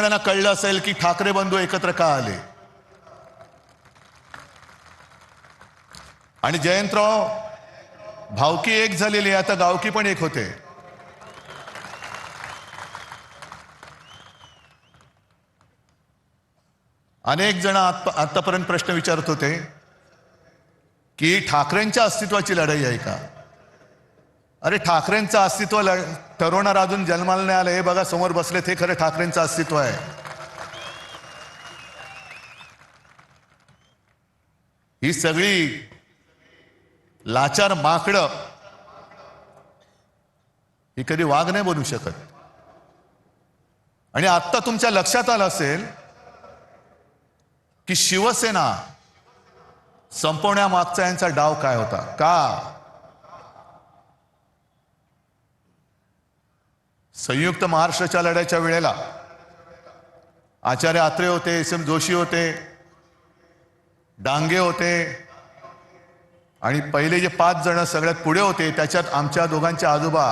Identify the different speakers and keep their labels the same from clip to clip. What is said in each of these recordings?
Speaker 1: त्यांना कळलं असेल की ठाकरे बंधू एकत्र का आले. आणि जयंतराव, भावकी एक झालेली, आता गावकी पण एक होते. अनेक जण आतापर्यंत प्रश्न विचारत होते की ठाकरेंच्या अस्तित्वाची लढाई आहे का. अरे ठाकरेंचं अस्तित्व ठरवणार अजून जन्माला नाही आलं. हे बघा समोर बसले, ते खरं ठाकरेंचं अस्तित्व आहे. ही सगळी लाचार माकडं ही कधी वाघ नाही बनू शकत. आणि आत्ता तुमच्या लक्षात आलं असेल की शिवसेना संपवण्यामागचा यांचा डाव काय होता. का संयुक्त महाराष्ट्राच्या लढ्याच्या वेळेला आचार्य आत्रे होते, एस.एम. जोशी होते, डांगे होते, आणि पहिले जे 5 जण सगळ्यात पुढे होते त्याच्यात आमच्या दोघांचे आजोबा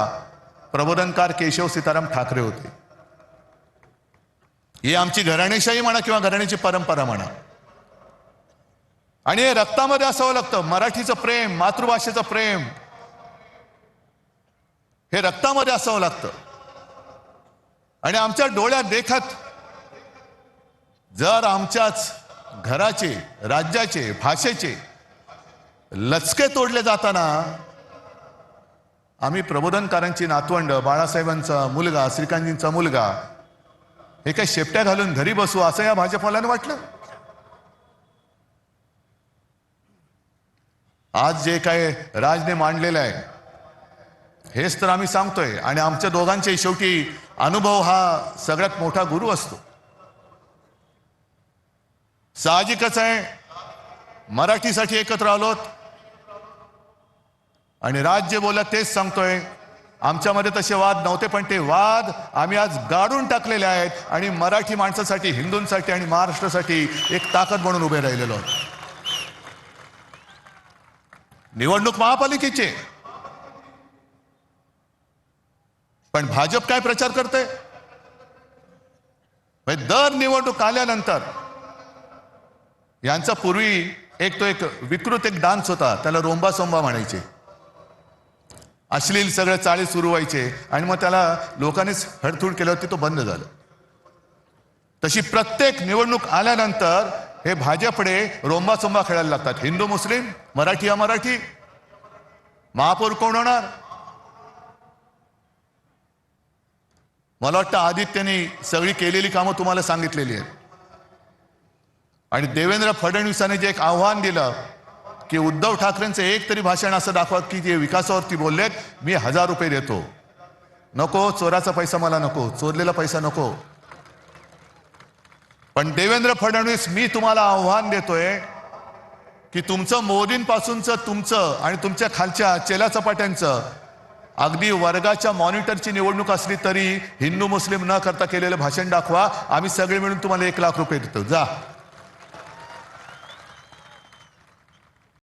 Speaker 1: प्रबोधनकार केशव सीताराम ठाकरे होते. ही आमची घराणेशाही म्हणा किंवा घराण्याची परंपरा म्हणा. आणि हे रक्तामध्ये असावं लागतं. मराठीचं प्रेम, मातृभाषेचं प्रेम हे रक्तामध्ये असावं लागतं. आणि आमच्या डोळ्यात देखत जर आमच्याच घराचे, राज्याचे, भाषेचे लचके तोडले जाताना आम्ही प्रबोधनकारांची नातवंड, बाळासाहेबांचा मुलगा, श्रीकांतजींचा मुलगा हे काही शेपट्या घालून घरी बसू असं या भाजपवाल्याने वाटलं. आज जे काय राजने मांडलेलं आहे हेच तर आम्ही सांगतोय. आणि आमच्या दोघांचे शेवटी अनुभव हा सगळ्यात मोठा गुरु असतो. साहजिकच आहे मराठीसाठी एकत्र आलोत. आणि राज जे बोलत तेच सांगतोय. आमच्यामध्ये तसे वाद नव्हते, पण ते वाद आम्ही आज गाडून टाकलेले आहेत आणि मराठी माणसासाठी, हिंदूंसाठी आणि महाराष्ट्रासाठी एक ताकद म्हणून उभे राहिलेलो आहोत. निवडणूक महापालिकेची, पण भाजप काय प्रचार करते. दर निवडणूक आल्यानंतर यांचा पूर्वी एक विकृत डान्स होता, त्याला रोंबा सोंबा म्हणायचे. अश्लील सगळे चाळे सुरू व्हायचे आणि मग त्याला लोकांनीच हडथूड केल्यावरती तो बंद झाला. तशी प्रत्येक निवडणूक आल्यानंतर हे भाजपडे रोंबा सोंबा खेळायला लागतात. हिंदू मुस्लिम, मराठी अमराठी, महापौर कोण होणार. मला वाटतं आदित्यने सगळी केलेली कामं तुम्हाला सांगितलेली आहेत. आणि देवेंद्र फडणवीसांनी जे एक आव्हान दिलं की उद्धव ठाकरेंचं एक तरी भाषण असं दाखवा की जे विकासावरती बोललेत, मी 1000 रुपये देतो. नको, चोराचा पैसा मला नको, चोरलेला पैसा नको. पण देवेंद्र फडणवीस, मी तुम्हाला आव्हान देतोय की तुमचं मोदींपासूनचं, तुमचं आणि तुमच्या खालच्या चेलाचपाट्यांचं अगदी वर्गाच्या मॉनिटरची निवडणूक असली तरी हिंदू मुस्लिम न करता केलेलं भाषण दाखवा. आम्ही सगळे मिळून तुम्हाला 1 लाख रुपये देतो. जा.